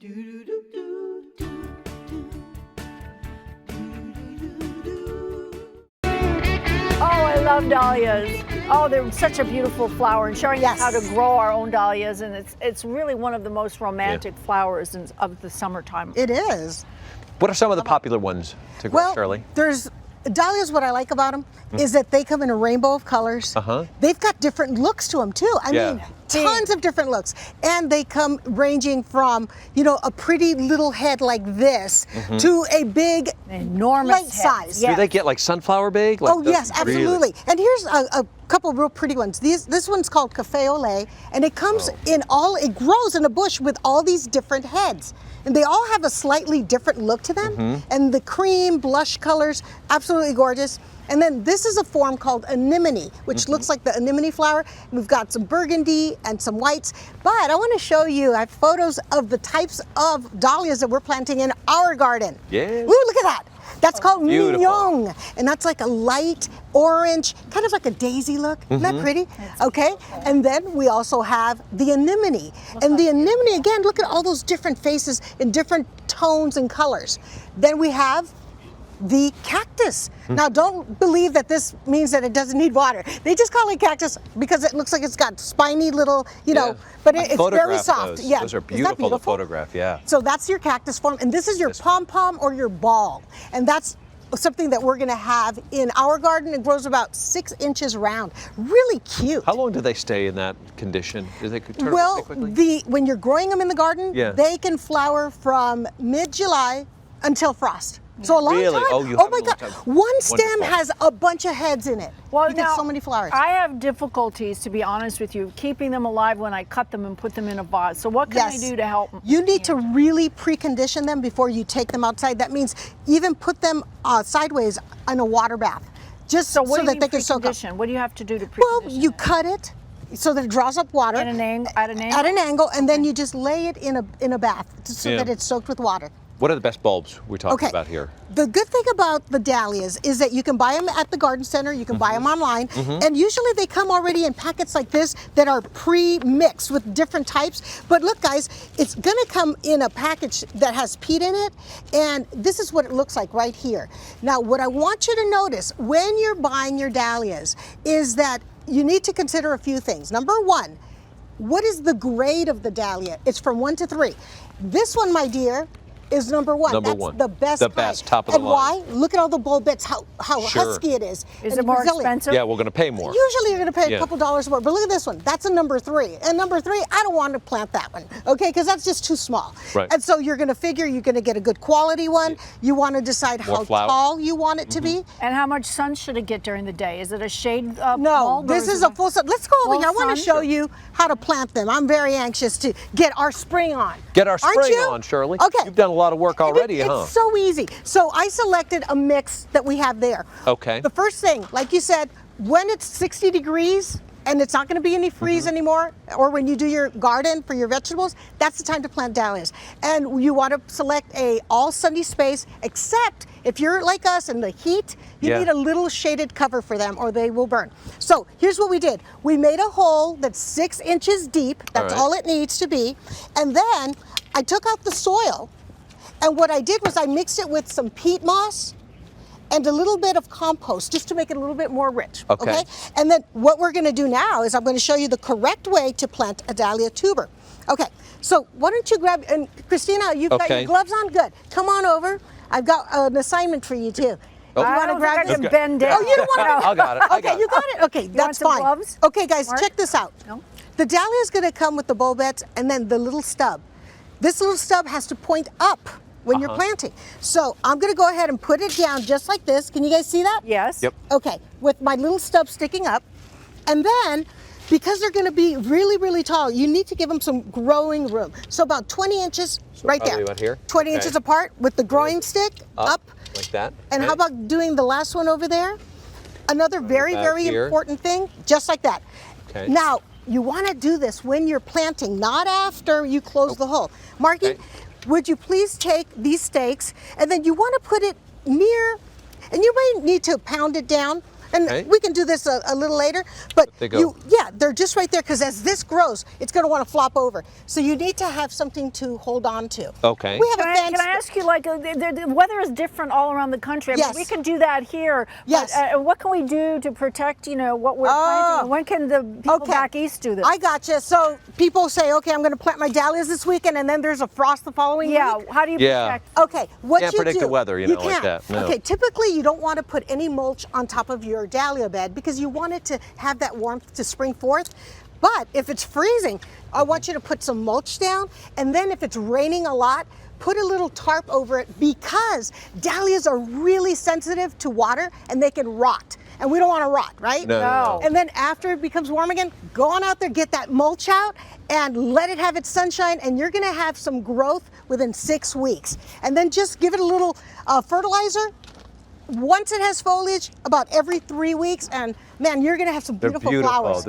I love dahlias. Oh, they're such a beautiful flower, and showing us how to grow our own dahlias, and it's really one of the most romantic flowers of the summertime. It is. What are some of the popular ones to grow, Shirley? There's dahlias. What I like about them is that they come in a rainbow of colors. They've got different looks to them too. I mean, tons of different looks, and they come ranging from, you know, a pretty little head like this to a big, enormous size. Do they get like sunflower big? Like yes, absolutely. And here's a couple real pretty ones. This one's called Cafe au lait, and it comes it grows in a bush with all these different heads. And they all have a slightly different look to them. And the cream blush colors, absolutely gorgeous. And then this is a form called anemone, which looks like the anemone flower. We've got some burgundy and some whites. But I want to show you, I have photos of the types of dahlias that we're planting in our garden. Yeah. Ooh, look at that. That's called mignon. And that's like a light orange, kind of like a daisy look. Isn't that pretty? Okay. And then we also have the anemone. And the anemone, again, look at all those different faces in different tones and colors. Then we have the cactus. Now, don't believe that this means that it doesn't need water. They just call it cactus because it looks like it's got spiny little, you know, but it's very soft. Those. Those are beautiful to photograph, So that's your cactus form, and this is your pom-pom or your ball. And that's something that we're going to have in our garden. It grows about 6 inches round. Really cute. How long do they stay in that condition? Do they turn up quickly? When you're growing them in the garden, they can flower from mid-July until frost. So a long time. Oh my God. One stem has a bunch of heads in it. Well, you get so many flowers. I have difficulties, to be honest with you, keeping them alive when I cut them and put them in a vase. So what can I do to help? You need to really precondition them before you take them outside. That means even put them sideways in a water bath, just so that they can soak up. What do you have to do to precondition? Well, you cut it so that it draws up water at an angle. At an angle, and then you just lay it in a bath so that it's soaked with water. What are the best bulbs we're talking about here? The good thing about the dahlias is that you can buy them at the garden center, you can buy them online, and usually they come already in packets like this that are pre-mixed with different types. But look guys, it's gonna come in a package that has peat in it, and this is what it looks like right here. Now what I want you to notice when you're buying your dahlias is that you need to consider a few things. Number one, what is the grade of the dahlia? It's from 1 to 3. This one, my dear, is number one. That's the best The best, top of the line. And why? Look at all the bulbets, how husky it is. Is it more expensive? Yeah, we're going to pay more. Usually you're going to pay a couple dollars more, but look at this one. That's a number 3. And number 3, I don't want to plant that one, okay? Because that's just too small. Right. And so you're going to figure you're going to get a good quality one. You want to decide how tall you want it to be. And how much sun should it get during the day? Is it a shade No, bulb, this is a full sun. Let's go over here. I want to show sun? you how to plant them. I'm very anxious to get our spring on. Get our Aren't spring you? on, Shirley. Okay. You've done a lot of work already, huh? It's so easy. So I selected a mix that we have there. Okay. The first thing, like you said, when it's 60 degrees and it's not going to be any freeze anymore, or when you do your garden for your vegetables, that's the time to plant dahlias. And you want to select a all sunny space, except if you're like us in the heat, you need a little shaded cover for them or they will burn. So here's what we did. We made a hole that's 6 inches deep. That's all it needs to be. And then I took out the soil. And what I did was I mixed it with some peat moss and a little bit of compost just to make it a little bit more rich. Okay. And then what we're going to do now is I'm going to show you the correct way to plant a dahlia tuber. Okay. So why don't you grab, and Christina, you've got your gloves on? Good. Come on over. I've got an assignment for you too. You want to grab this? Bend down. Oh, you don't want to? I got it. Okay, you got it? Okay, that's fine. Gloves? Okay, guys, check this out. No? The dahlia is going to come with the bulbets and then the little stub. This little stub has to point up when you're planting. So I'm going to go ahead and put it down just like this. Can you guys see that? Yes. Yep. Okay, with my little stub sticking up. And then, because they're going to be really, really tall, you need to give them some growing room. So about 20 inches right there. About here? 20 inches apart with the growing stick up. Like that. And how about doing the last one over there? Another very, very important thing, just like that. Okay. Now, you want to do this when you're planting, not after you close the hole. Marky, would you please take these stakes and then you want to put it near, and you may need to pound it down, And Okay. we can do this a little later, but They go. they're just right there because as this grows, it's going to want to flop over. So you need to have something to hold on to. Okay. We have Can a I, fence. can I ask you, like, the weather is different all around the country. I Yes. mean, we can do that here. Yes. But, what can we do to protect, what we're planting? And when can the people back east do this? I gotcha. So people say, okay, I'm going to plant my dahlias this weekend, and then there's a frost the following week. How do you Yeah. protect? Okay, what Can't you predict do, the weather, like can't. that, no. Okay, typically you don't want to put any mulch on top of your dahlia bed because you want it to have that warmth to spring forth. But if it's freezing, I want you to put some mulch down, and then if it's raining a lot, put a little tarp over it because dahlias are really sensitive to water and they can rot. And we don't want to rot, right? No. And then after it becomes warm again, go on out there, get that mulch out, and let it have its sunshine, and you're going to have some growth within 6 weeks. And then just give it a little fertilizer. Once it has foliage, about every 3 weeks, and man, you're going to have some They're beautiful beautiful. flowers.